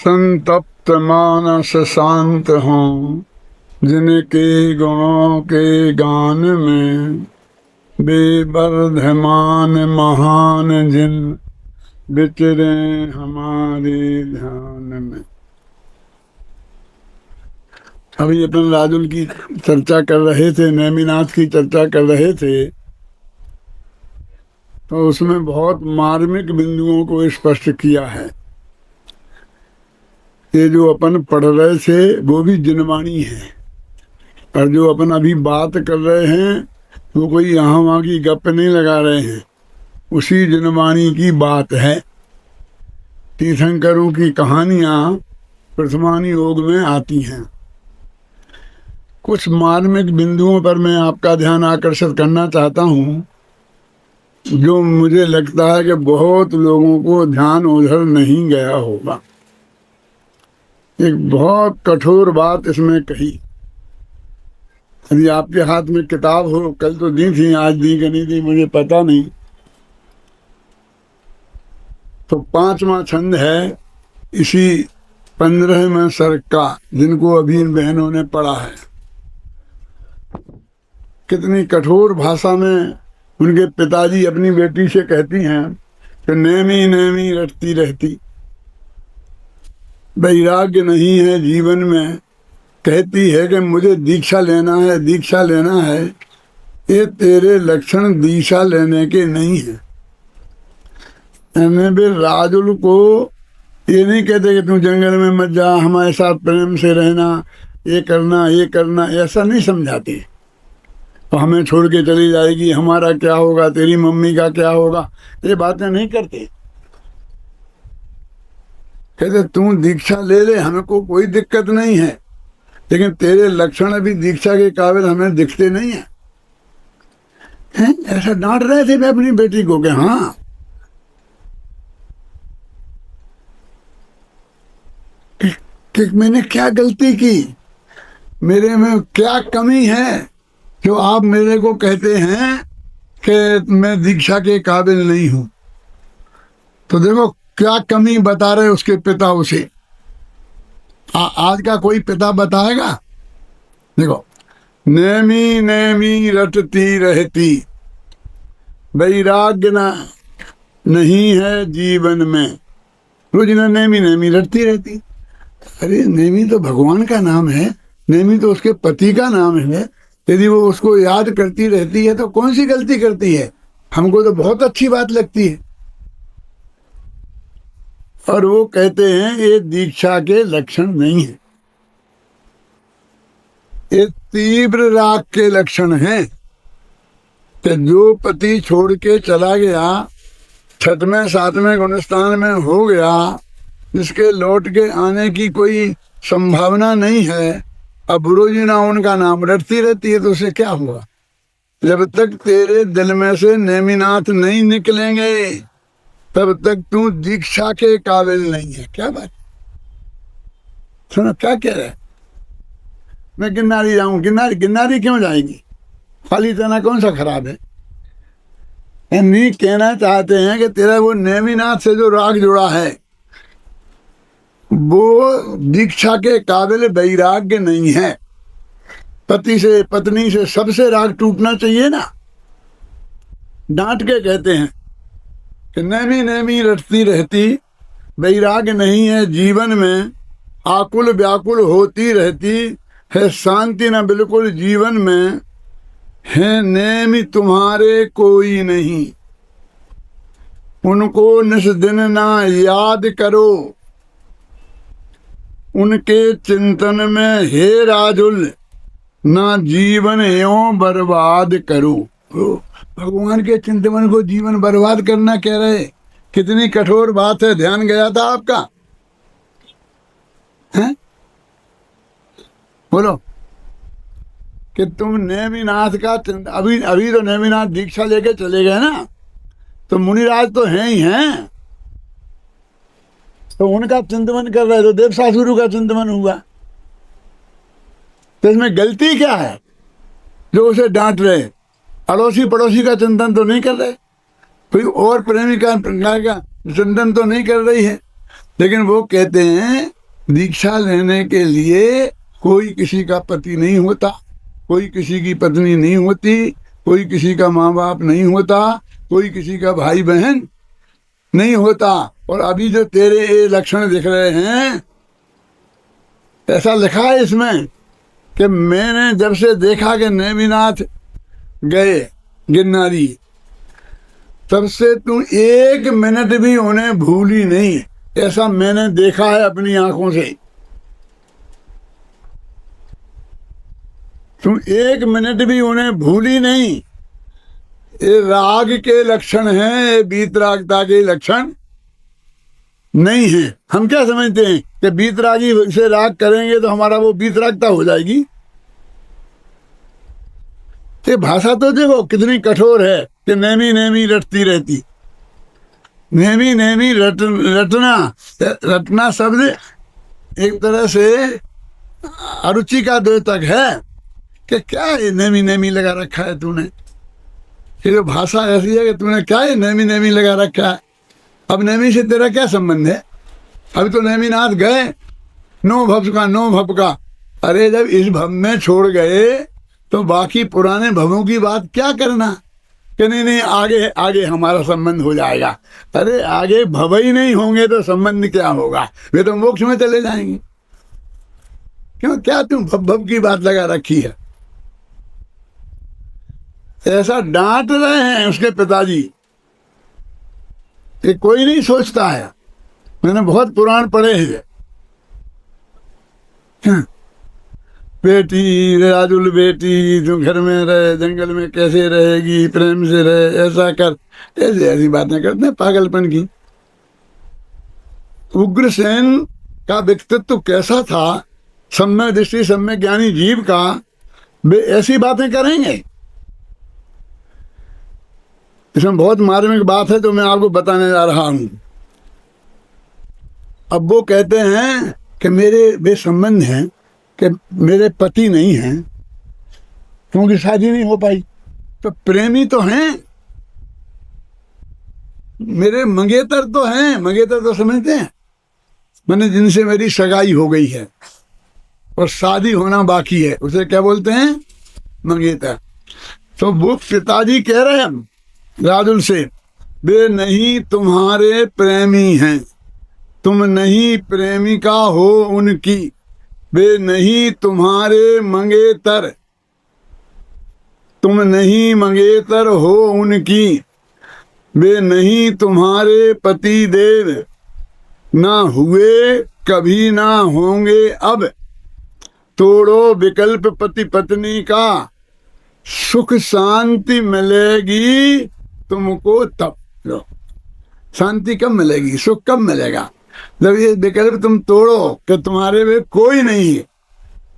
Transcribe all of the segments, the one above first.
संतप्त मानस शांत हों, जिनके गुणों के गान में बेवर्धमान महान जिन विचरे हमारे ध्यान में। अभी अपन राजुल की चर्चा कर रहे थे, नेमिनाथ की चर्चा कर रहे थे, तो उसमें बहुत मार्मिक बिंदुओं को स्पष्ट किया है। ये जो अपन पढ़ रहे थे वो भी जिनवाणी है, और जो अपन अभी बात कर रहे हैं वो कोई यहाँ वहाँ की गप नहीं लगा रहे हैं, उसी जिनवाणी की बात है। तीर्थंकरों की कहानियाँ प्रथमानी योग में आती हैं। कुछ मार्मिक बिंदुओं पर मैं आपका ध्यान आकर्षित करना चाहता हूँ, जो मुझे लगता है कि बहुत लोगों को ध्यान उधर नहीं गया होगा। एक बहुत कठोर बात इसमें कही। यदि आपके हाथ में किताब हो, कल तो दी थी, आज दी कि नहीं दी मुझे पता नहीं, तो 5वां छंद है इसी 15वें सर्ग का, जिनको अभी इन बहनों ने पढ़ा है। कितनी कठोर भाषा में उनके पिताजी अपनी बेटी से कहती हैं कि नेमी नेमी रटती रहती, वैराग्य नहीं है जीवन में, कहती है कि मुझे दीक्षा लेना है, दीक्षा लेना है। ये तेरे लक्षण दीक्षा लेने के नहीं है। भी राजुल को ये नहीं कहते कि तू जंगल में मत जा, हमारे साथ प्रेम से रहना, ये करना, ऐसा नहीं समझाती। तो हमें छोड़ के चली जाएगी, हमारा क्या होगा, तेरी मम्मी का क्या होगा, ये बातें नहीं करते। कहते तू दीक्षा ले ले, हमें को कोई दिक्कत नहीं है, लेकिन तेरे लक्षण अभी दीक्षा के काबिल हमें दिखते नहीं है। ऐसा डांट रहे थे मैं अपनी बेटी को कि हाँ, कि मैंने क्या गलती की, मेरे में क्या कमी है जो आप मेरे को कहते हैं कि मैं दीक्षा के काबिल नहीं हूं। तो देखो क्या कमी बता रहे उसके पिता उसे। आज का कोई पिता बताएगा? देखो, नेमी नेमी रटती रहती, वैराग्य नहीं है जीवन में। रोज ना नेमी नेमी रटती रहती। अरे नेमी तो भगवान का नाम है, नेमी तो उसके पति का नाम है। यदि वो उसको याद करती रहती है तो कौन सी गलती करती है? हमको तो बहुत अच्छी बात लगती है। और वो कहते हैं ये दीक्षा के लक्षण नहीं है, ये तीव्र राग के लक्षण हैं। कि जो पति छोड़ के चला गया, 6वें 7वें गुणस्थान में हो गया, जिसके लौट के आने की कोई संभावना नहीं है, अब रोजिना उनका नाम रटती रहती है, तो उसे क्या होगा? जब तक तेरे दिल में से नेमिनाथ नहीं निकलेंगे तब तक तू दीक्षा के काबिल नहीं है। क्या बात सुनो, क्या कह रहा है? मैं गिरनारी जाऊं, गिरनारी क्यों जाएगी? खाली तना कौन सा खराब है? नहीं, कहना चाहते हैं कि तेरा वो नेमिनाथ से जो राग जुड़ा है वो दीक्षा के काबिल वैराग्य नहीं है। पति से, पत्नी से, सबसे राग टूटना चाहिए ना। डांट के कहते हैं कि नेमी नेमी रटती रहती, वैराग्य नहीं है जीवन में, आकुल व्याकुल होती रहती है, शांति न बिल्कुल जीवन में है, नेमी तुम्हारे कोई नहीं, उनको निस दिन ना याद करो, उनके चिंतन में हे राजुल ना जीवन एवं बर्बाद करो। भगवान के चिंतन को जीवन बर्बाद करना कह रहे, कितनी कठोर बात है। ध्यान गया था आपका? हैं? बोलो कि तुम नेमिनाथ का अभी तो नेमिनाथ दीक्षा लेके चले गए ना, तो मुनिराज तो हैं ही हैं, तो उनका चिंतन कर रहे, तो देवसासुरु का चिंतन हुआ। तो इसमें गलती क्या है जो उसे डांट रहे? अड़ोसी पड़ोसी का चिंतन तो नहीं कर रहे, कोई और प्रेमी का चिंतन तो नहीं कर रही है, लेकिन वो कहते हैं दीक्षा लेने के लिए कोई किसी का पति नहीं होता, कोई किसी की पत्नी नहीं होती, कोई किसी का माँ बाप नहीं होता, कोई किसी का भाई बहन नहीं होता। और अभी जो तेरे ये लक्षण दिख रहे हैं, ऐसा लिखा है इसमें कि मैंने जब से देखा कि नेमिनाथ गए गिरनारी, तब से तू एक मिनट भी उन्हें भूली नहीं। ऐसा मैंने देखा है अपनी आंखों से। तू एक मिनट भी उन्हें भूली नहीं। ये राग के लक्षण हैं, ये बीतरागता के लक्षण नहीं है। हम क्या समझते हैं कि बीतरागी से राग करेंगे तो हमारा वो बीतरागता हो जाएगी। ये भाषा तो देखो कितनी कठोर है कि नेमी नेमी रटती रहती। नेमी नेमी रटना शब्द एक तरह से अरुचि का द्योतक है कि क्या ये नेमी नेमी लगा रखा है तूने। ये जो भाषा ऐसी है कि तूने क्या ये नेमी नेमी लगा रखा है। अब नेमी से तेरा क्या संबंध है? अभी तो नेमीनाथ गए, नो भव का। अरे जब इस भव में छोड़ गए तो बाकी पुराने भवों की बात क्या करना कि नहीं आगे आगे हमारा संबंध हो जाएगा। अरे आगे भव ही नहीं होंगे तो संबंध क्या होगा? वे तो मोक्ष में चले जाएंगे। क्यों, क्या तुम भव की बात लगा रखी है? ऐसा डांट रहे हैं उसके पिताजी कि कोई नहीं सोचता है। मैंने बहुत पुराण पढ़े हैं। बेटी राजुल बेटी जो घर में रहे, जंगल में कैसे रहेगी, प्रेम से रहे, ऐसा कर, ऐसी बातें करते हैं पागलपन की। उग्रसेन का व्यक्तित्व कैसा था, सम्यक दृष्टि सम्यक ज्ञानी जीव का, वे ऐसी बातें करेंगे। इसमें बहुत मार्मिक बात है जो मैं आपको बताने जा रहा हूं। अब वो कहते हैं कि मेरे वे संबंध हैं कि मेरे पति नहीं हैं क्योंकि शादी नहीं हो पाई, तो प्रेमी तो हैं, मेरे मंगेतर तो हैं। मंगेतर तो समझते हैं, मैंने जिनसे मेरी सगाई हो गई है और शादी होना बाकी है, उसे क्या बोलते हैं? मंगेतर। तो वो पिताजी कह रहे हैं राजुल से, वे नहीं तुम्हारे प्रेमी हैं, तुम नहीं प्रेमिका हो उनकी, वे नहीं तुम्हारे मंगेतर, तुम नहीं मंगेतर हो उनकी, वे नहीं तुम्हारे पति देव, ना हुए कभी ना होंगे अब, तोड़ो विकल्प पति पत्नी का, सुख शांति मिलेगी तुमको तब। लो, शांति कब मिलेगी, सुख कब मिलेगा? जब ये विकल्प तुम तोड़ो कि तुम्हारे में कोई नहीं है।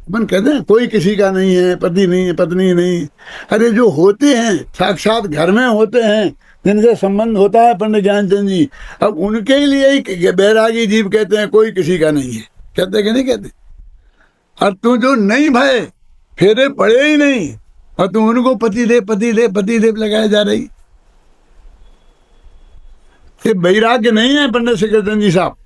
अपन कहते हैं कोई किसी का नहीं है, पति नहीं है, पत्नी नहीं। अरे जो होते हैं साक्षात घर में होते हैं, जिनसे संबंध होता है, पंडित ज्ञानचंद जी, अब उनके लिए ही बैरागी जीव कहते हैं कोई किसी का नहीं है। कहते कि नहीं कहते? और तू जो नहीं भाई फेरे पड़े ही नहीं और तू उनको पति देव लगाए जा रही, ये वैराग्य नहीं है पंडित श्रीकृष्ण जी साहब।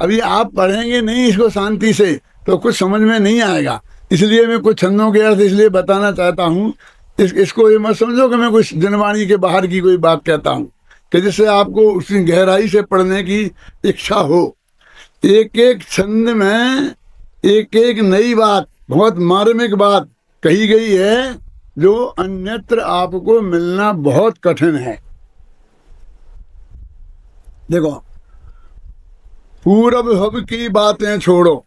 अभी आप पढ़ेंगे नहीं इसको शांति से तो कुछ समझ में नहीं आएगा। इसलिए मैं कुछ छंदों के अर्थ इसलिए बताना चाहता हूँ। इसको ये मत समझो कि मैं कुछ जनवाणी के बाहर की कोई बात कहता हूँ कि जिससे आपको उसकी गहराई से पढ़ने की इच्छा हो। एक एक छंद में एक एक नई बात, बहुत मार्मिक बात कही गई है जो अन्यत्र आपको मिलना बहुत कठिन है। देखो, पूरब भव की बातें छोड़ो,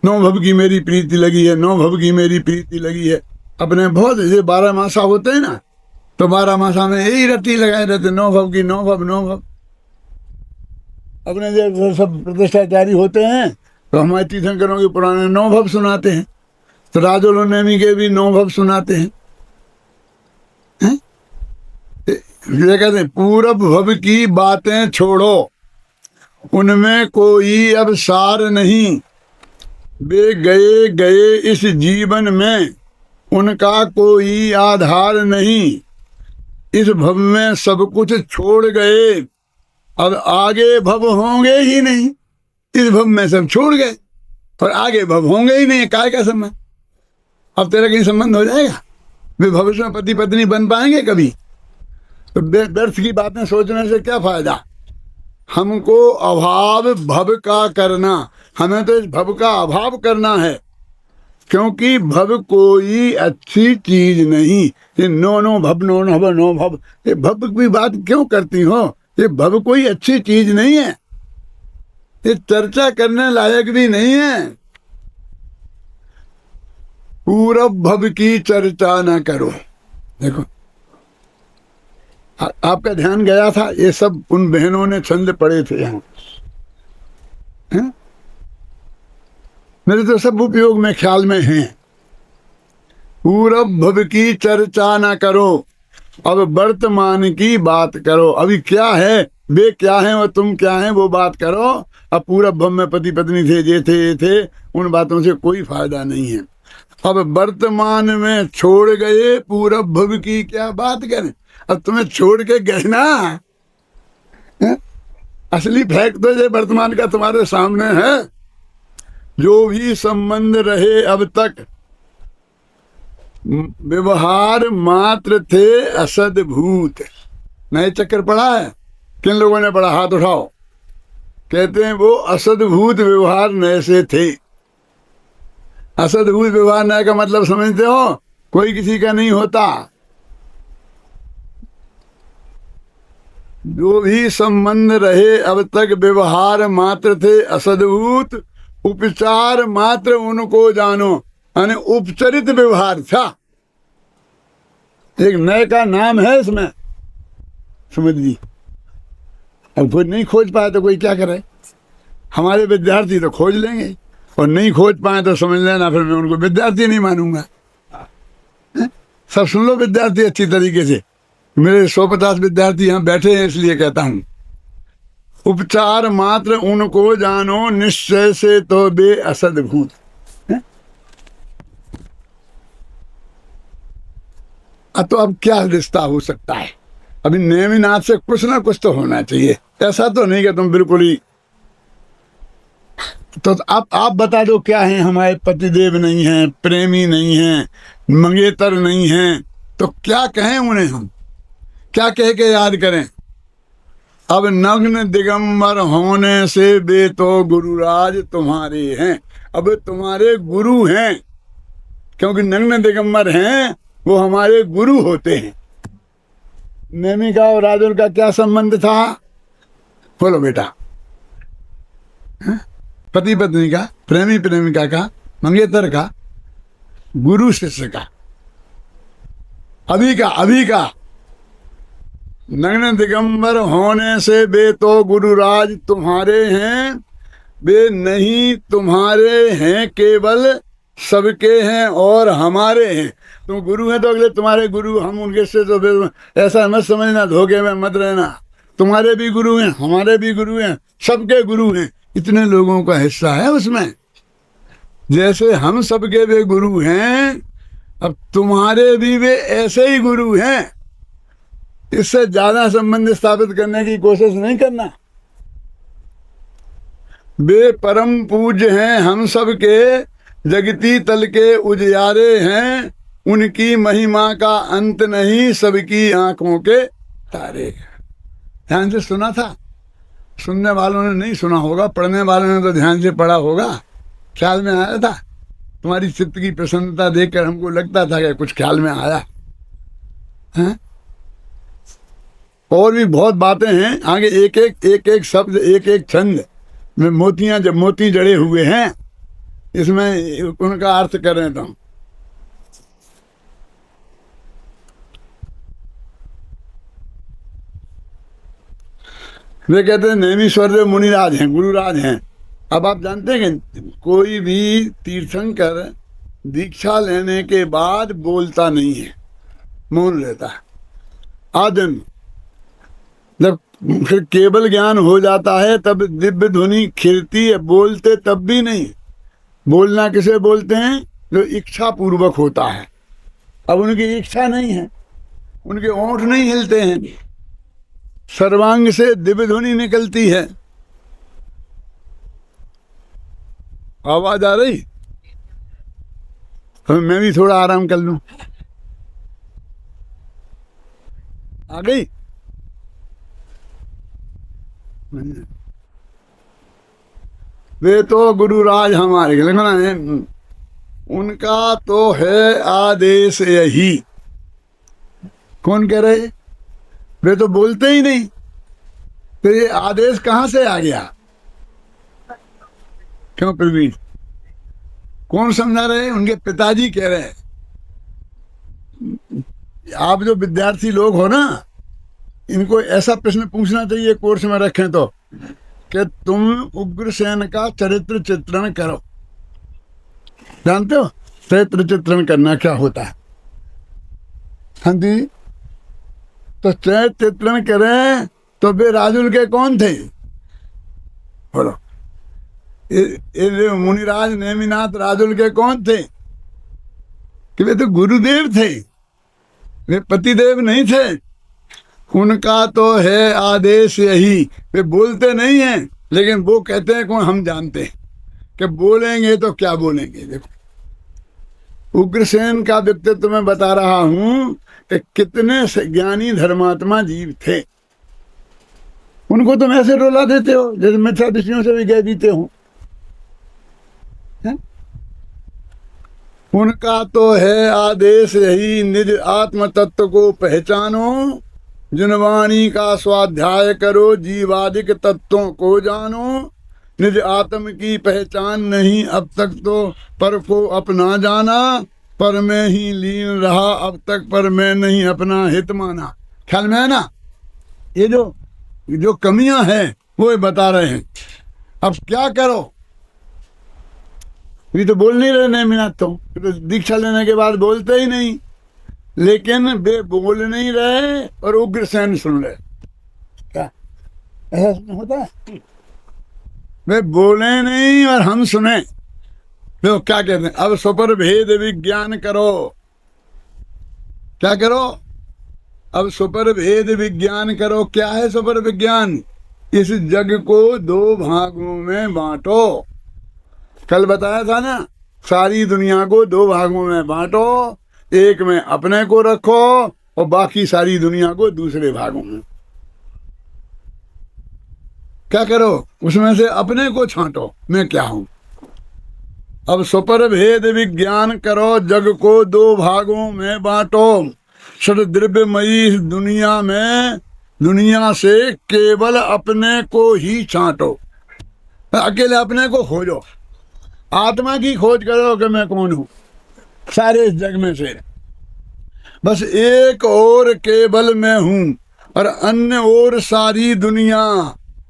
नौ भव की मेरी प्रीति लगी है, नौ भव की मेरी प्रीति लगी है। अपने बहुत ऐसे 12 मासा होते हैं ना, तो 12 मासा में यही रट्टी लगाए रहते, नौ भव की, नौ भव नौ भव। अपने जब सब प्रतिष्ठाचारी होते हैं तो हमारे तीर्थंकरों के पुराने 9 भव सुनाते हैं, तो राजुल नेमी के भी 9 भव सुनाते हैं। ये कहते हैं पूरब भव की बातें छोड़ो, उनमें कोई अब सार नहीं, वे गए गए इस जीवन में, उनका कोई आधार नहीं, इस भव में सब कुछ छोड़ गए, अब आगे भव होंगे ही नहीं, इस भव में सब छोड़ गए और आगे भव होंगे ही नहीं, काय का संबंध। अब तेरा कहीं संबंध हो जाएगा? वे भविष्य में पति पत्नी बन पाएंगे कभी? तो व्यर्थ की बातें सोचने से क्या फायदा। हमको अभाव भव का करना, हमें तो इस भव का अभाव करना है, क्योंकि भव कोई अच्छी चीज नहीं। ये नो नो भव, नो नो भव, नो भव, ये भव की बात क्यों करती हो? ये भव कोई अच्छी चीज नहीं है, ये चर्चा करने लायक भी नहीं है। पूरब भव की चर्चा न करो। देखो आपका ध्यान गया था, ये सब उन बहनों ने छंद पढ़े थे यहाँ, मेरे तो सब उपयोग में ख्याल में हैं। पूरब भव की चर्चा ना करो, अब वर्तमान की बात करो। अभी क्या है, वे क्या हैं और तुम क्या हैं, वो बात करो। अब पूरब भव में पति पत्नी थे, ये थे ये थे, उन बातों से कोई फायदा नहीं है। अब वर्तमान में छोड़ गए, पूरब भव की क्या बात करें। अब तुम्हें छोड़ के गए ना, असली फैक्ट तो ये वर्तमान का तुम्हारे सामने है। जो भी संबंध रहे अब तक व्यवहार मात्र थे, असद्भूत। नए चक्कर पढ़ा है? किन लोगों ने पढ़ा? हाथ उठाओ। कहते हैं वो असद्भूत व्यवहार नए से थे। असद्भूत व्यवहार नए का मतलब समझते हो? कोई किसी का नहीं होता। जो भी संबंध रहे अब तक व्यवहार मात्र थे, असद्भूत, उपचार मात्र उनको जानो। यानी उपचरित व्यवहार था, एक नए का नाम है इसमें, समझ ली। अब कोई नहीं खोज पाए तो कोई क्या करे। हमारे विद्यार्थी तो खोज लेंगे, और नहीं खोज पाए तो समझ लेना फिर मैं उनको विद्यार्थी नहीं मानूंगा। सब सुन लो विद्यार्थी अच्छी तरीके से, मेरे 150 विद्यार्थी यहाँ बैठे हैं इसलिए कहता हूँ। उपचार मात्र उनको जानो, निश्चय से तो बे असद्भूत। तो अब क्या रिश्ता हो सकता है? अभी नेमिनाथ से कुछ ना कुछ तो होना चाहिए। ऐसा तो नहीं कि तुम बिल्कुल ही। तो आप बता दो क्या है? हमारे पतिदेव नहीं हैं, प्रेमी नहीं हैं, मंगेतर नहीं हैं, तो क्या कहें उन्हें? हम क्या कह के याद करें? अब नग्न दिगंबर होने से वे तो गुरुराज तुम्हारे हैं। अब तुम्हारे गुरु हैं, क्योंकि नग्न दिगंबर हैं, वो हमारे गुरु होते हैं। नेमिका और राजुल का क्या संबंध था? बोलो बेटा। पति पत्नी का, प्रेमी प्रेमिका का, मंगेतर का, गुरु शिष्य का। अभी का नग्न दिगंबर होने से वे तो गुरुराज तुम्हारे हैं, वे नहीं तुम्हारे हैं, केवल सबके हैं और हमारे हैं। तुम गुरु हैं तो अगले तुम्हारे गुरु, हम उनके से तो ऐसा मत समझना, धोखे में मत रहना। तुम्हारे भी गुरु हैं, हमारे भी गुरु हैं, सबके गुरु हैं। इतने लोगों का हिस्सा है उसमें। जैसे हम सबके वे गुरु हैं, अब तुम्हारे भी वे ऐसे ही गुरु हैं। इससे ज्यादा संबंध स्थापित करने की कोशिश नहीं करना। वे परम पूज्य हैं, हम सब के जगती तल के उजियारे हैं। उनकी महिमा का अंत नहीं, सबकी आंखों के तारे। ध्यान से सुना था? सुनने वालों ने नहीं सुना होगा, पढ़ने वालों ने तो ध्यान से पढ़ा होगा। ख्याल में आया था? तुम्हारी चित्त की प्रसन्नता देखकर हमको लगता था कि कुछ ख्याल में आया है। और भी बहुत बातें हैं आगे, एक एक शब्द, एक एक छंद में मोतियां, जब मोती जड़े हुए हैं, इसमें उनका अर्थ कर रहे था। वे कहते हैं नेमीश्वर मुनिराज हैं, गुरुराज हैं। अब आप जानते हैं कि कोई भी तीर्थंकर दीक्षा लेने के बाद बोलता नहीं है, मौन रहता है आजन्म। जब फिर केवल ज्ञान हो जाता है तब दिव्य ध्वनि खिलती है, बोलते तब भी नहीं। बोलना किसे बोलते हैं? जो इच्छा पूर्वक होता है। अब उनकी इच्छा नहीं है, उनके ओंठ नहीं हिलते हैं, सर्वांग से दिव्य ध्वनि निकलती है। आवाज आ रही? तो मैं भी थोड़ा आराम कर लूं। आ गई? वे तो गुरुराज हमारे, लिखना है, उनका तो है आदेश यही। कौन कह रहे? वे तो बोलते ही नहीं, तो ये आदेश कहां से आ गया? क्यों प्रवीण? कौन समझा रहे? उनके पिताजी कह रहे हैं। आप जो विद्यार्थी लोग हो ना, इनको ऐसा प्रश्न पूछना चाहिए कोर्स में रखें तो, कि तुम उग्रसेन का चरित्र चित्रण करो। जानते हो चरित्र चित्रण करना क्या होता है? हाँ जी। तो चरित्र चित्रण करें तो वे राजुल के कौन थे? बोलो। ये मुनिराज नेमिनाथ राजुल के कौन थे? कि वे तो गुरुदेव थे, वे पतिदेव नहीं थे। उनका तो है आदेश यही। वे बोलते नहीं हैं, लेकिन वो कहते हैं कौन? हम जानते हैं कि बोलेंगे तो क्या बोलेंगे। देखो, उग्रसेन का व्यक्तित्व मैं बता रहा हूं कि कितने ज्ञानी धर्मात्मा जीव थे। उनको तुम ऐसे रुला देते हो जैसे मिथ्या दृष्टियों से भी कह देते हो। उनका तो है आदेश यही, निज आत्म तत्व को पहचानो, जिनवाणी का स्वाध्याय करो, जीवादिक तत्वों को जानो। निज आत्म की पहचान नहीं अब तक तो पर को अपना जाना, पर में ही लीन रहा अब तक पर में नहीं अपना हित माना। ख्याल में है ना? ये जो कमियां हैं वो ये बता रहे हैं। अब क्या करो? ये तो बोल नहीं रहे नेमिनाथ, तो दीक्षा लेने के बाद बोलते ही नहीं, लेकिन वे बोल नहीं रहे और उग्रसेन सुन रहे। क्या ऐसा होता है? वे बोले नहीं और हम सुने। वे क्या कहते हैं? अब सुपर भेद विज्ञान करो। क्या करो? अब सुपर भेद विज्ञान करो। क्या है सुपर विज्ञान? इस जग को दो भागों में बांटो। कल बताया था ना, सारी दुनिया को दो भागों में बांटो, एक में अपने को रखो और बाकी सारी दुनिया को दूसरे भागों में। क्या करो? उसमें से अपने को छांटो, मैं क्या हूं। अब सुपर भेद विज्ञान करो, जग को दो भागों में बांटो, सद द्रव्यमयी दुनिया में दुनिया से केवल अपने को ही छांटो। अकेले अपने को खोजो, आत्मा की खोज करो कि मैं कौन हूं सारे इस जग में से। बस एक और केवल मैं हूं और अन्य और सारी दुनिया।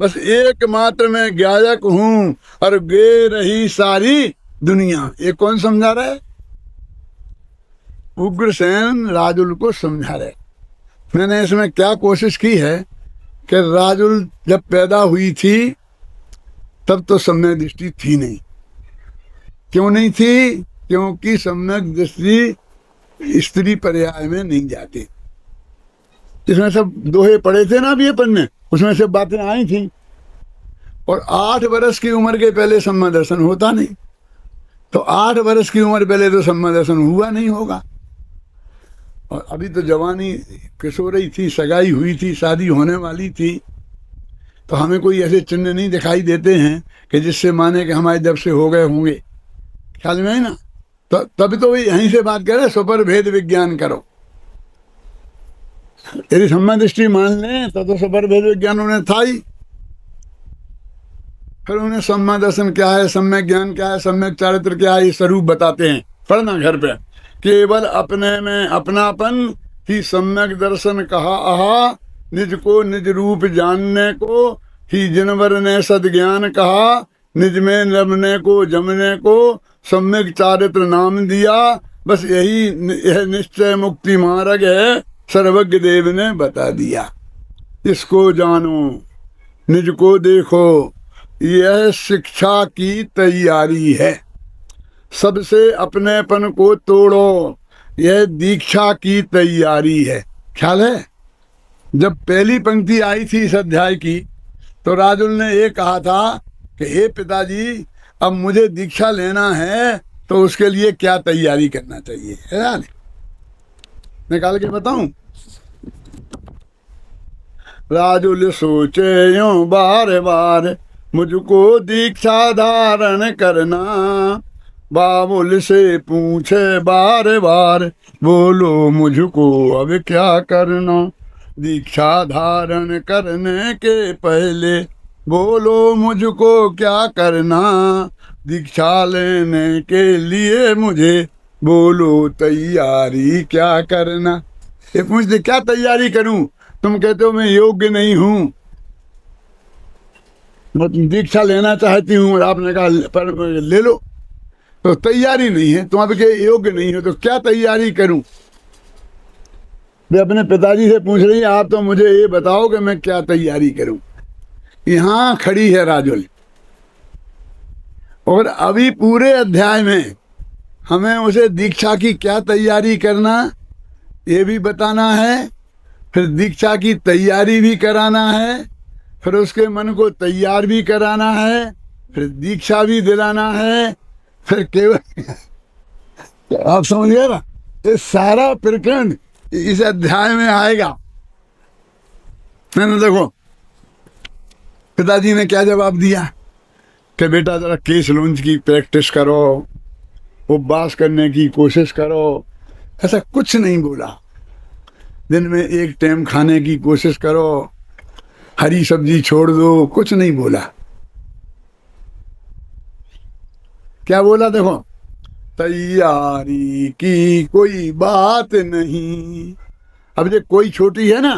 बस एकमात्र मैं गायक हूं और गे रही सारी दुनिया। ये कौन समझा रहा है? उग्रसेन राजुल को समझा रहे। मैंने इसमें क्या कोशिश की है कि राजुल जब पैदा हुई थी तब तो सम्यक दृष्टि थी नहीं। क्यों नहीं थी? क्योंकि सम्यक दृष्टि स्त्री पर्याय में नहीं जाती। इसमें सब दोहे पढ़े थे ना अभी अपन ने, उसमें से बातें आई थी। और 8 वर्ष की उम्र के पहले सम्यक दर्शन होता नहीं, तो 8 वर्ष की उम्र पहले तो सम्यक दर्शन हुआ नहीं होगा। और अभी तो जवानी किशोरी थी, सगाई हुई थी, शादी होने वाली थी, तो हमें कोई ऐसे चिन्ह नहीं दिखाई देते हैं कि जिससे माने कि हमारे जब से हो गए होंगे। ख्याल में है ना? तो तभी तो यहीं से बात करें, सुपर भेद विज्ञान करो। यदि सम्यक दृष्टि मान लें तो सुपर भेद विज्ञान उन्हें था ही। फिर उन्हें सम्यक दर्शन क्या है, सम्यक ज्ञान क्या है, सम्यक चारित्र क्या है, ये स्वरूप बताते हैं। पढ़ना घर पे। केवल अपने में अपनापन ही सम्यक दर्शन कहा आहा, निज को निज रूप जानने को ही जिनवर ने सद्ज्ञान कहा, निज में रमने को जमने को सम्यक चारित्र नाम दिया। बस यह निश्चय मुक्ति मार्ग है, सर्वज्ञ देव ने बता दिया। इसको जानो, निज को देखो, यह शिक्षा की तैयारी है। सबसे अपनेपन को तोड़ो, यह दीक्षा की तैयारी है। ख्याल है? जब पहली पंक्ति आई थी इस अध्याय की तो राजुल ने ये कहा था कि हे पिताजी, अब मुझे दीक्षा लेना है तो उसके लिए क्या तैयारी करना चाहिए, है ना? निकाल के बताऊं। राजुल सोचे यूं बार बार, मुझको दीक्षा धारण करना। बाबुल से पूछे बार बार, बोलो मुझको अब क्या करना। दीक्षा धारण करने के पहले बोलो मुझको क्या करना। दीक्षा लेने के लिए मुझे बोलो तैयारी क्या करना। ये पूछते क्या तैयारी करूं, तुम कहते हो मैं योग्य नहीं हूं, मैं दीक्षा लेना चाहती हूं, आपने कहा पर ले लो, तो तैयारी नहीं है, तुम आपके योग्य नहीं हो, तो क्या तैयारी करूं। वे अपने पिताजी से पूछ रही है, आप तो मुझे ये बताओ कि मैं क्या तैयारी करूं। यहां खड़ी है राजुल, और अभी पूरे अध्याय में हमें उसे दीक्षा की क्या तैयारी करना ये भी बताना है, फिर दीक्षा की तैयारी भी कराना है, फिर उसके मन को तैयार भी कराना है, फिर दीक्षा भी दिलाना है, फिर केवल आप समझिए ना, ये सारा प्रकरण इस अध्याय में आएगा। मैंने देखो पिताजी ने क्या जवाब दिया कि बेटा जरा केस लॉन्च की प्रैक्टिस करो, उपवास करने की कोशिश करो, ऐसा कुछ नहीं बोला। दिन में एक टाइम खाने की कोशिश करो, हरी सब्जी छोड़ दो, कुछ नहीं बोला। क्या बोला देखो, तैयारी की कोई बात नहीं। अब ये कोई छोटी है ना,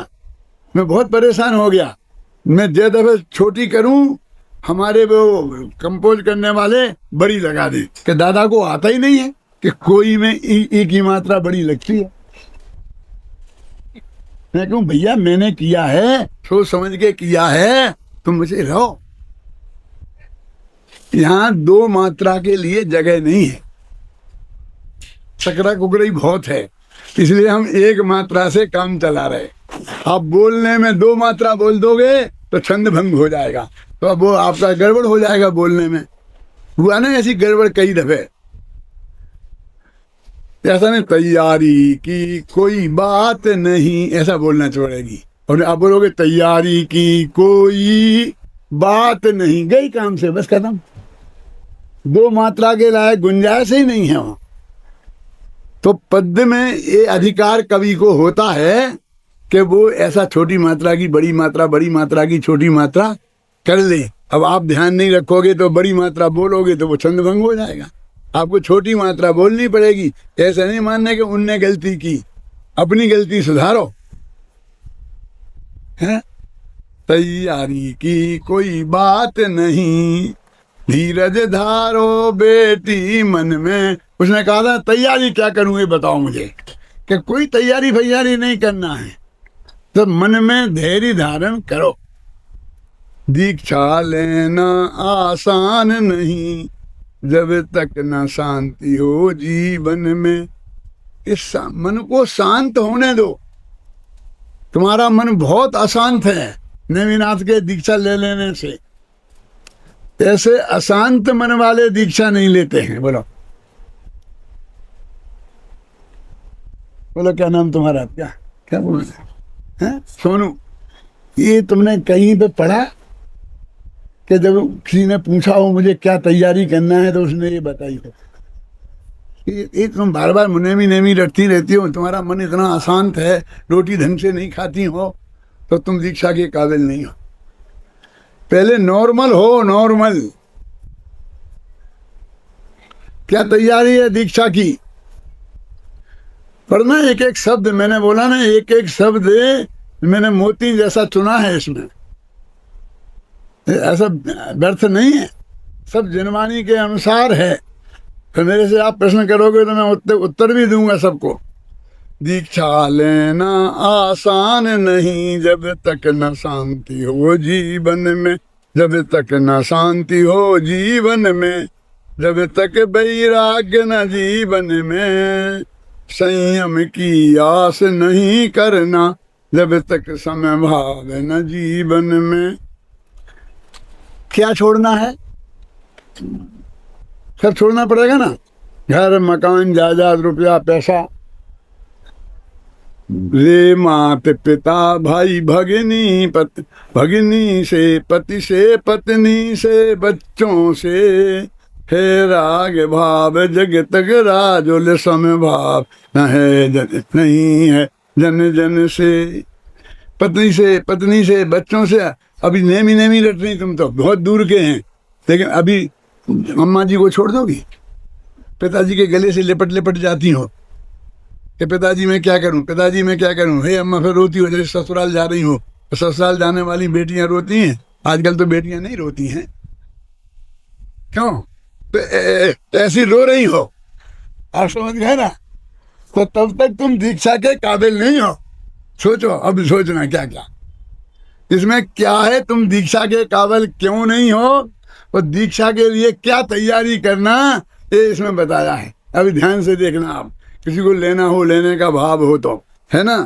मैं बहुत परेशान हो गया, मैं जे दफे छोटी करूं हमारे वो कंपोज करने वाले बड़ी लगा दे कि दादा को आता ही नहीं है कि कोई में ई की मात्रा बड़ी लगती है। मैं कहूं भैया मैंने किया है, सोच समझ के किया है, तुम मुझे रहो। यहाँ दो मात्रा के लिए जगह नहीं है, चकरा कुकड़ी बहुत है, इसलिए हम एक मात्रा से काम चला रहे। आप बोलने में दो मात्रा बोल दोगे तो छंद भंग हो जाएगा, तो अब वो आपका गड़बड़ हो जाएगा बोलने में। हुआ ना ऐसी गड़बड़ कई दफे। ऐसा नहीं तैयारी की कोई बात नहीं, ऐसा बोलना छोड़ेगी, और आप बोलोगे तैयारी की कोई बात नहीं, गई काम से, बस खत्म। दो मात्रा के लायक गुंजाइश ही नहीं है वहां। तो पद्य में ये अधिकार कवि को होता है कि वो ऐसा छोटी मात्रा की बड़ी मात्रा, बड़ी मात्रा की छोटी मात्रा कर ले। अब आप ध्यान नहीं रखोगे तो बड़ी मात्रा बोलोगे तो वो छंद भंग हो जाएगा। आपको छोटी मात्रा बोलनी पड़ेगी। ऐसा नहीं मानने कि उनने गलती की, अपनी गलती सुधारो। है तैयारी की कोई बात नहीं, धीरज धारो बेटी मन में। उसने कहा था तैयारी क्या करूं ये बताओ मुझे, कि कोई तैयारी फैयारी नहीं करना है, तो मन में धैर्य धारण करो। दीक्षा लेना आसान नहीं, जब तक न शांति हो जीवन में। इस मन को शांत होने दो। तुम्हारा मन बहुत अशांत है नेमिनाथ के दीक्षा ले लेने से। ऐसे अशांत मन वाले दीक्षा नहीं लेते हैं। बोलो बोलो क्या नाम तुम्हारा, क्या क्या बोल रहे हैं? सोनू, ये तुमने कहीं पे पढ़ा कि जब किसी ने पूछा हो मुझे क्या तैयारी करना है तो उसने ये बताई हो? ये तुम बार बार मुनेमी नेमी रटती रहती हो, तुम्हारा मन इतना अशांत है, रोटी ढंग से नहीं खाती हो, तो तुम दीक्षा के काबिल नहीं हो। पहले नॉर्मल हो, नॉर्मल। क्या तैयारी है दीक्षा की? पढ़ना एक एक शब्द, मैंने बोला ना एक एक शब्द मैंने मोती जैसा चुना है, इसमें ऐसा व्यर्थ नहीं है, सब जिनवानी के अनुसार है। फिर मेरे से आप प्रश्न करोगे तो मैं उत्तर भी दूंगा सबको। दीक्षा लेना आसान नहीं, जब तक न शांति हो जीवन में, जब तक न शांति हो जीवन में, जब तक वैराग्य न जीवन में, संयम की आस नहीं करना, जब तक समय भाव न जीवन में। क्या छोड़ना है? सब छोड़ना पड़ेगा ना, घर मकान जायदाद रुपया पैसा, रे मात पिता भाई भगिनी भगिनी से पति से पत्नी से बच्चों से, है राग भाव जग तक राजुल सम भाव न है जन नहीं है जन जन से। पत्नी से बच्चों से अभी नेमी नेमी रट रही, तुम तो बहुत दूर के हैं, लेकिन अभी अम्मा जी को छोड़ दोगी? पिताजी के गले से लिपट लिपट जाती हो कि पिताजी मैं क्या करूं, पिताजी मैं क्या करूं। हे अम्मा, फिर रोती हो, जैसे ससुराल जा रही हो। ससुराल जाने वाली बेटियां रोती हैं, आजकल तो बेटियां नहीं रोती हैं। क्यों? तो ऐसी रो रही हो, आप समझ गए ना? तो तब तक तुम दीक्षा के काबिल नहीं हो। सोचो, अब सोचना क्या क्या इसमें क्या है, तुम दीक्षा के काबिल क्यों नहीं हो, और दीक्षा के लिए क्या तैयारी करना, ये इसमें बताया है। अभी ध्यान से देखना, आप किसी को लेना हो, लेने का भाव हो तो, है ना।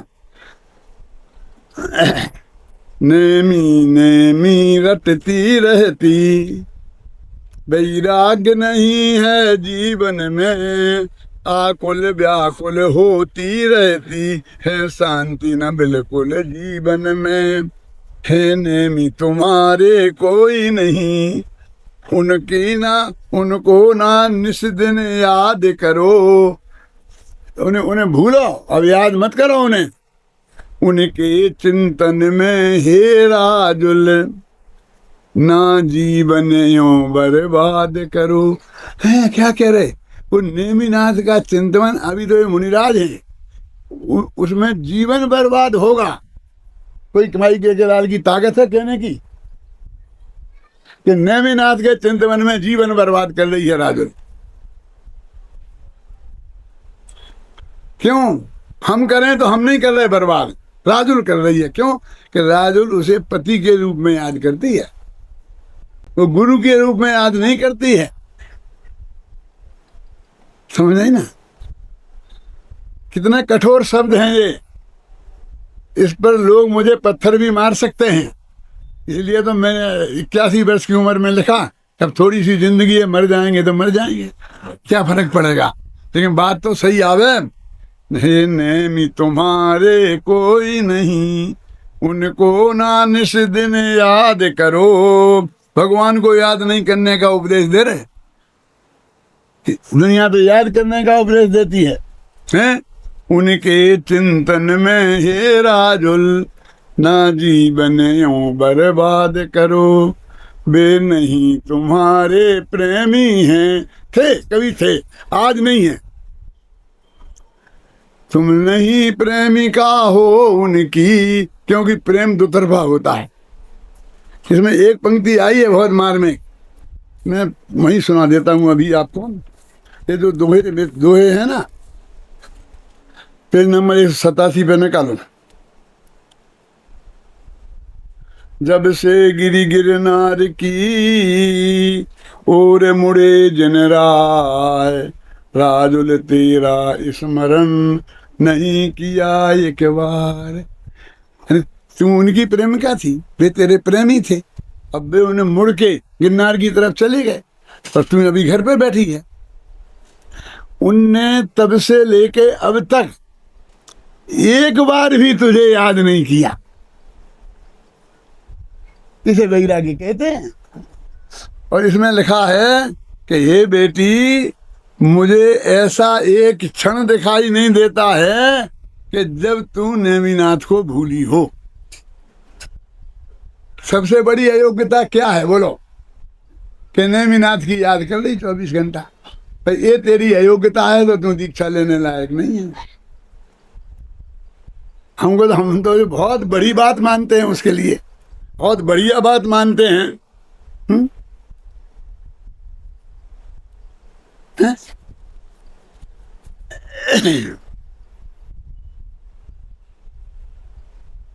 नेमी नेमी रटती रहती, वैराग्य नहीं है जीवन में, आकुल व्याकुल होती रहती है, शांति न बिल्कुल जीवन में। है नेमी तुम्हारे कोई नहीं, उनको ना निस दिन याद करो। उन्हें भूलो, अब याद मत करो उन्हें। उनके चिंतन में हे राजुल, ना जीवन यूं बर्बाद करो। है क्या कह रहे? वो नेमिनाथ का चिंतन, अभी तो ये मुनिराज है, उसमें जीवन बर्बाद होगा। कोई कमाई के लाल की ताकत है कहने की कि नेमिनाथ के चिंतन में जीवन बर्बाद कर रही है राजुल? क्यों? हम करें तो हम नहीं कर रहे बर्बाद, राजुल कर रही है। क्यों? कि राजुल उसे पति के रूप में याद करती है, वो गुरु के रूप में याद नहीं करती है। समझ नहीं ना? कितना कठोर शब्द हैं ये, इस पर लोग मुझे पत्थर भी मार सकते हैं। इसलिए तो मैंने 81 वर्ष की उम्र में लिखा, अब थोड़ी सी जिंदगी है, मर जाएंगे तो मर जाएंगे, क्या फर्क पड़ेगा। लेकिन बात तो सही आवे। हे नेमी तुम्हारे कोई नहीं, उनको ना निस दिन याद करो। भगवान को याद नहीं करने का उपदेश दे रहे, दुनिया तो याद करने का उपदेश देती है, हैं? उनके चिंतन में हे राजुल, ना जीवन यूं बर्बाद करो। वे नहीं तुम्हारे प्रेमी हैं, थे कभी थे, आज नहीं है। तुम नहीं प्रेमिका हो उनकी, क्योंकि प्रेम दुतरफा होता है। इसमें एक पंक्ति आई है बहुत मार्मिक, मैं वही सुना देता हूँ अभी आपको। ये जो दोहे हैं ना, पेज नंबर 187 पे निकालो। जब से गिरी गिरनार की और मुड़े जिन राय, राजुल तेरा स्मरण नहीं किया एक बार। तू उनकी प्रेमिका थी, वे तेरे प्रेमी थे, अब वे उन्हें मुड़ के गिरनार की तरफ चले गए, पर तू अभी घर पे बैठी है। उनने तब से लेके अब तक एक बार भी तुझे याद नहीं किया। इसे वैराग्य कहते हैं। और इसमें लिखा है कि हे बेटी, मुझे ऐसा एक क्षण दिखाई नहीं देता है कि जब तू नेमिनाथ को भूली हो। सबसे बड़ी अयोग्यता क्या है बोलो? कि नेमिनाथ की याद कर ली 24 घंटा। भाई ये तेरी अयोग्यता है तो तू दीक्षा लेने लायक नहीं है। हम तो बहुत बड़ी बात मानते हैं, उसके लिए बहुत बढ़िया बात मानते हैं।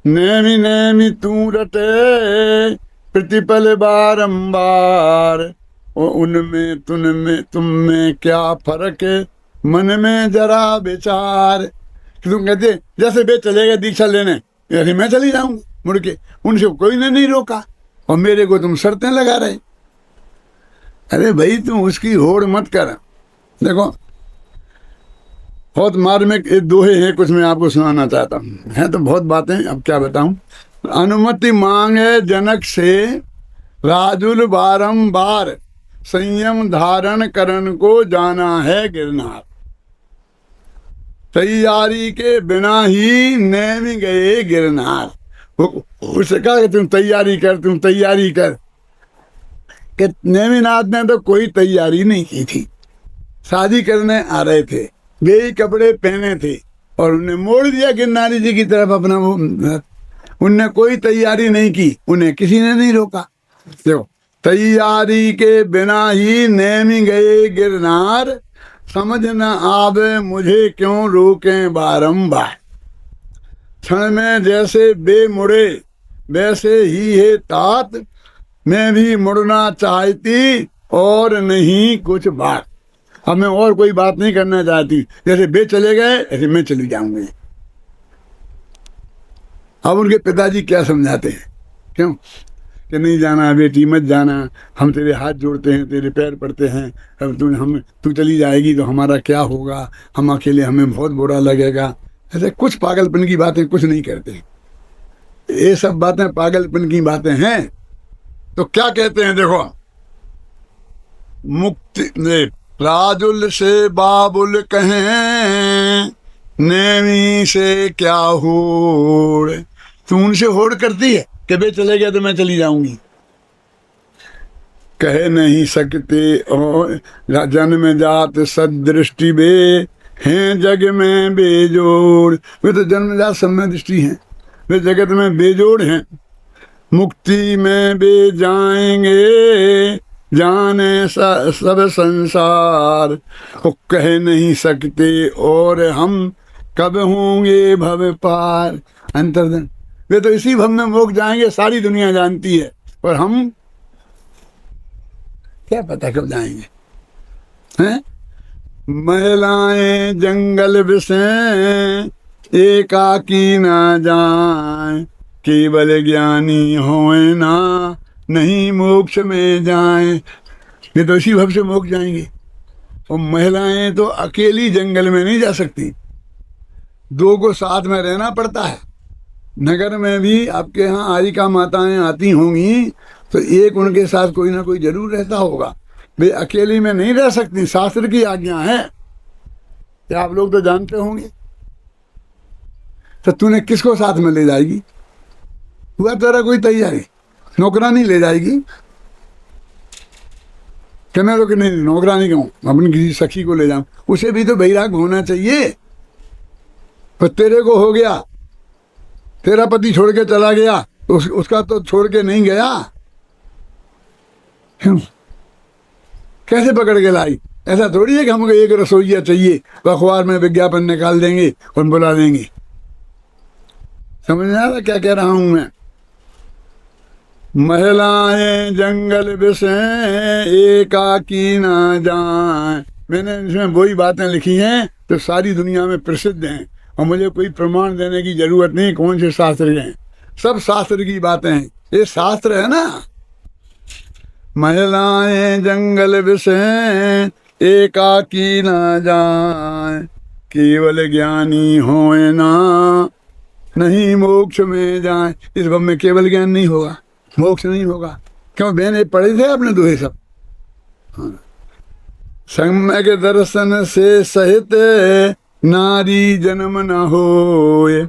नेमी नेमी तू रटे प्रतिपल बारंबार, उनमें तुम में क्या फर्क है, मन में जरा विचार। तुम कहते जैसे वे चले गए दीक्षा लेने, अरे मैं चली जाऊंगी मुड़ के, उनसे कोई ने नहीं रोका और मेरे को तुम शर्तें लगा रहे। अरे भाई तुम उसकी होड़ मत कर। देखो बहुत मार्मिक एक दोहे हैं, कुछ मैं आपको सुनाना चाहता हूँ, है तो बहुत बातें, अब क्या बताऊं। अनुमति मांगे जनक से राजुल बारंबार, संयम धारण करण को जाना है गिरनार। तैयारी के बिना ही नेम गए गिरनार। उससे कहा कि तुम तैयारी कर, तुम तैयारी कर। कि नेमिनाथ ने तो कोई तैयारी नहीं की थी, शादी करने आ रहे थे, वे कपड़े पहने थे और उन्हें मोड़ दिया गिरनारी जी की तरफ अपना वो। उनने कोई तैयारी नहीं की, उन्हें किसी ने नहीं रोका। देखो तैयारी के बिना ही नेमी गए गिरनार, समझ न आवे मुझे क्यों रोकें बारंबार। क्षण में जैसे बे मुड़े वैसे ही है तात, मैं भी मुड़ना चाहती और नहीं कुछ बात। अब मैं और कोई बात नहीं करना चाहती, जैसे बे चले गए ऐसे मैं चली जाऊंगी। अब उनके पिताजी क्या समझाते हैं, क्यों कि नहीं जाना बेटी, मत जाना, हम तेरे हाथ जोड़ते हैं, तेरे पैर पड़ते हैं, अब तू चली जाएगी तो हमारा क्या होगा, हम अकेले, हमें बहुत बुरा लगेगा। ऐसे कुछ पागलपन की बातें कुछ नहीं करते, ये सब बातें पागलपन की बातें हैं। तो क्या कहते हैं, देखो मुक्ति राजुल से बाबुल कहें, नेमी से क्या होड़। तू उनसे होड़ करती है कि बे चले गए तो मैं चली जाऊंगी। कह नहीं सकते और जन्म जात सदृष्टि बे हैं जग में बेजोड़। वे तो जन्मजात समय दृष्टि हैं, वे जगत में बेजोड़ हैं। मुक्ति में बे जाएंगे जाने सब संसार, वो कह नहीं सकते और हम कब होंगे भव पार। अंतर्धन वे तो इसी भव में मोक्ष जाएंगे, सारी दुनिया जानती है, और हम क्या पता कब जाएंगे, हैं? महिलाएं जंगल विषय एकाकी ना जाए, केवल ज्ञानी होए ना नहीं मोक्ष में जाए। ये तो इसी भव से मोक्ष जाएंगे। और महिलाएं तो अकेली जंगल में नहीं जा सकती, दो को साथ में रहना पड़ता है। नगर में भी आपके यहाँ आरिका माताएं आती होंगी तो एक उनके साथ कोई ना कोई जरूर रहता होगा, वे अकेली में नहीं रह सकती, शास्त्र की आज्ञा है, क्या आप लोग तो जानते होंगे। तो तूने किसको साथ में ले जाएगी, हुआ तेरा कोई तैयारी, नौकरानी ले जाएगी, कहने तो कि नहीं नौकरानी कहूँ, अपनी किसी सखी को ले जाऊं, उसे भी तो बैराग होना चाहिए। पर तेरे को हो गया, तेरा पति छोड़ के चला गया तो उसका तो छोड़ के नहीं गया, क्यों कैसे पकड़ के लाई। ऐसा थोड़ी है कि हमको एक रसोईया चाहिए तो अखबार में विज्ञापन निकाल देंगे और बुला देंगे। समझ में आ रहा क्या कह रहा हूं मैं। महिलाएं जंगल विषय एकाकी ना जाए, मैंने इसमें वही बातें लिखी हैं तो सारी दुनिया में प्रसिद्ध हैं और मुझे कोई प्रमाण देने की जरूरत नहीं कौन से शास्त्र हैं, सब शास्त्र की बातें हैं, ये शास्त्र है ना। महिलाएं जंगल विषय एकाकी ना जाए, केवल ज्ञानी होए ना नहीं मोक्ष में जाए। इस भव में केवल ज्ञान नहीं होगा, मोक्ष नहीं होगा। क्यों बहने पढ़े थे आपने दोहे सब। हाँ। सम्यक दर्शन से सहित नारी जन्म न होए,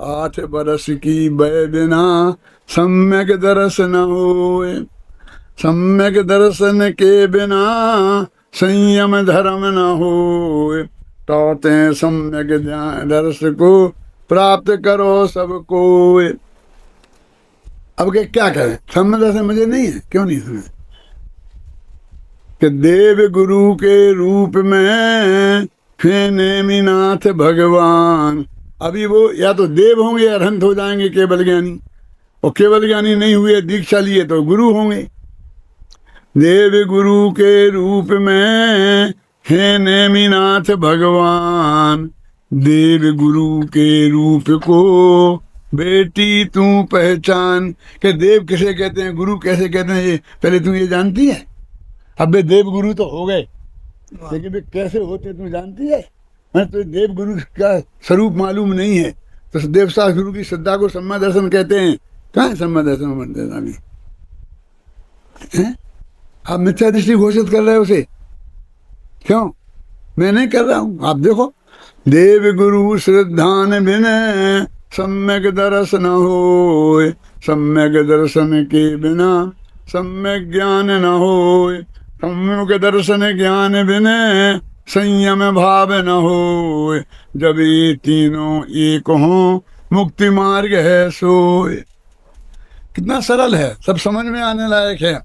8 बरस की वय बिना सम्यक दर्शन न होए। सम्यक दर्शन के बिना संयम धर्म न होए, तौते सम्यक दर्श को प्राप्त करो सबको। अब क्या करें, सम्यक दर्शन मुझे नहीं है, क्यों नहीं सुने कि देव गुरु के रूप में हे नेमिनाथ भगवान। अभी वो या तो देव होंगे या अरहंत हो जाएंगे केवल ज्ञानी, और केवल ज्ञानी नहीं हुए दीक्षा लिए तो गुरु होंगे। देव गुरु के रूप में हे नेमिनाथ भगवान, देव गुरु के रूप को बेटी तू पहचान के देव किसे कहते हैं, गुरु कैसे कहते हैं, ये पहले तू ये जानती है? अब वे देव गुरु तो हो गए, लेकिन वे कैसे होते तू जानती है? मैं तो देव गुरु का स्वरूप मालूम नहीं है, तो देवसा गुरु की श्रद्धा को सम्मा दर्शन कहते हैं। कहाँ है सम्मा दर्शन अभी? आप मिथ्या दृष्टि घोषित कर रहे हो उसे, क्यों? मैं नहीं कर रहा हूं, आप देखो। देव गुरु श्रद्धान बिन सम्यक दर्शन होय, सम्यक दर्शन के बिना सम्यक ज्ञान न होय, सम्यक दर्शन ज्ञान बिन संयम भाव न होय, जब ये तीनों एक हों मुक्ति मार्ग है सोय। कितना सरल है, सब समझ में आने लायक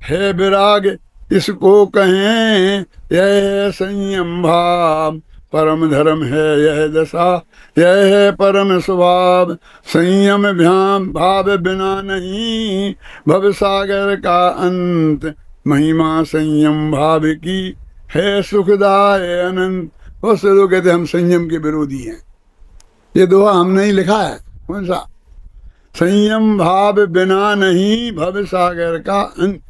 है विराग इसको कहें, यह संयम भाव परम धर्म है, यह दशा यह है परम स्वभाव, संयम भ्याम भाव बिना नहीं भव सागर का अंत, महिमा संयम भाव की है सुखदाय अनंत। बहुत से लोग कहते हम संयम के विरोधी हैं, ये दोहा हमने ही लिखा है। कौन सा? संयम भाव बिना नहीं भव सागर का अंत।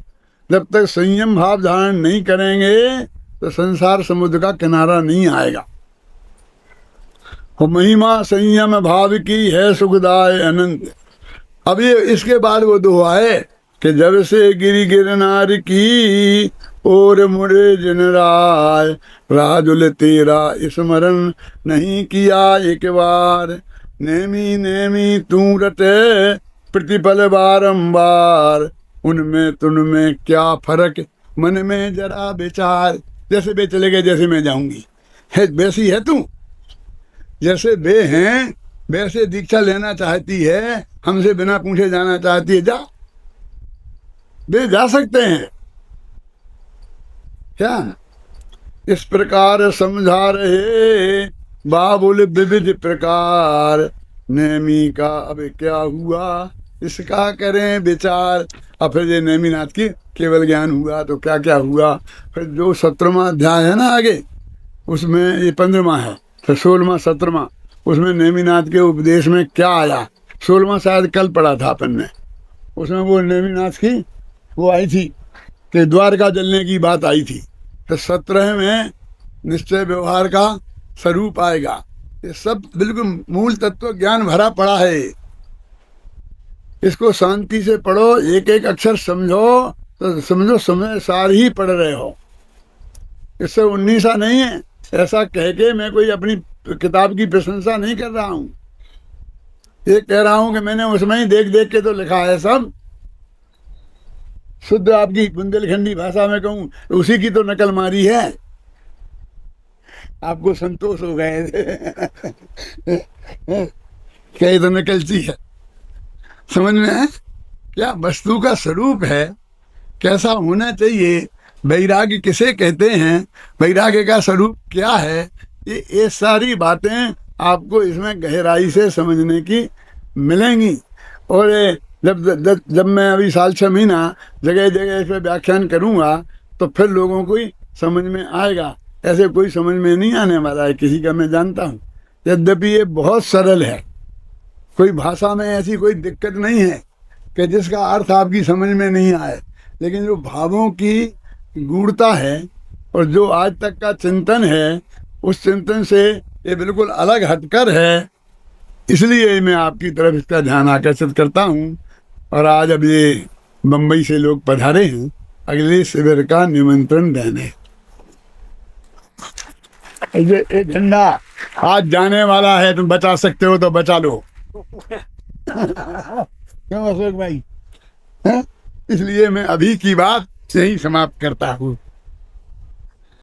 जब तक संयम भाव धारण नहीं करेंगे तो संसार समुद्र का किनारा नहीं आएगा। और महिमा संयम भाव की है सुखदाय अनंत। अब ये इसके बाद वो दोहा है कि जब से गिरी गिरनार की और मुड़े जिन राय, राजुल तेरा स्मरण नहीं किया एक बार, नेमी नेमी तू रटे प्रतिपल बारंबार, उनमें तुनमें क्या फर्क मन में जरा विचार। जैसे वे चले गए जैसे मैं जाऊंगी, है वैसी है तू, जैसे वे हैं वैसे दीक्षा लेना चाहती है, हमसे बिना पूछे जाना चाहती है, जा वे जा सकते हैं क्या? इस प्रकार समझा रहे बाबुल विविध प्रकार, नेमी का अब क्या हुआ इसका करें विचार। अब फिर ये नेमीनाथ की केवल ज्ञान हुआ तो क्या क्या हुआ। फिर जो 17वां अध्याय है ना आगे, उसमें ये 15वां है, फिर 16वां 17वां, उसमें नेमीनाथ के उपदेश में क्या आया। 16वां शायद कल पढ़ा था अपन ने, उसमें वो नेमीनाथ की वो आई थी कि द्वारका जलने की बात आई थी। फिर 17 में निश्चय व्यवहार का स्वरूप आएगा। ये सब बिल्कुल मूल तत्व ज्ञान भरा पड़ा है। इसको शांति से पढ़ो, एक एक अक्षर समझो तो समझो समय सार ही पढ़ रहे हो। इससे 19 नहीं है, ऐसा कह के मैं कोई अपनी किताब की प्रशंसा नहीं कर रहा हूँ। ये कह रहा हूँ कि मैंने उसमें ही देख देख के तो लिखा है सब। शुद्ध आपकी बुंदेलखंडी भाषा में कहूँ तो उसी की तो नकल मारी है। आपको संतोष हो गए कहीं तो नकलची है, समझ में है क्या? वस्तु का स्वरूप है, कैसा होना चाहिए, वैराग्य किसे कहते हैं, वैराग्य का स्वरूप क्या है, ये सारी बातें आपको इसमें गहराई से समझने की मिलेंगी। और जब मैं अभी साल 6 महीना जगह जगह इस पर व्याख्यान करूँगा तो फिर लोगों को ही समझ में आएगा। ऐसे कोई समझ में नहीं आने वाला है किसी का, मैं जानता हूँ। यद्यपि ये बहुत सरल है, कोई भाषा में ऐसी कोई दिक्कत नहीं है कि जिसका अर्थ आपकी समझ में नहीं आए, लेकिन जो भावों की गूढ़ता है और जो आज तक का चिंतन है, उस चिंतन से ये बिल्कुल अलग हटकर है। इसलिए मैं आपकी तरफ इसका ध्यान आकर्षित करता हूँ। और आज अब ये बम्बई से लोग पधारे हैं अगले शिविर का निमंत्रण देने। ये झंडा आज जाने वाला है, तुम बचा सकते हो तो बचा लो। क्यों अशोक भाई? इसलिए मैं अभी की बात यही समाप्त करता हूँ।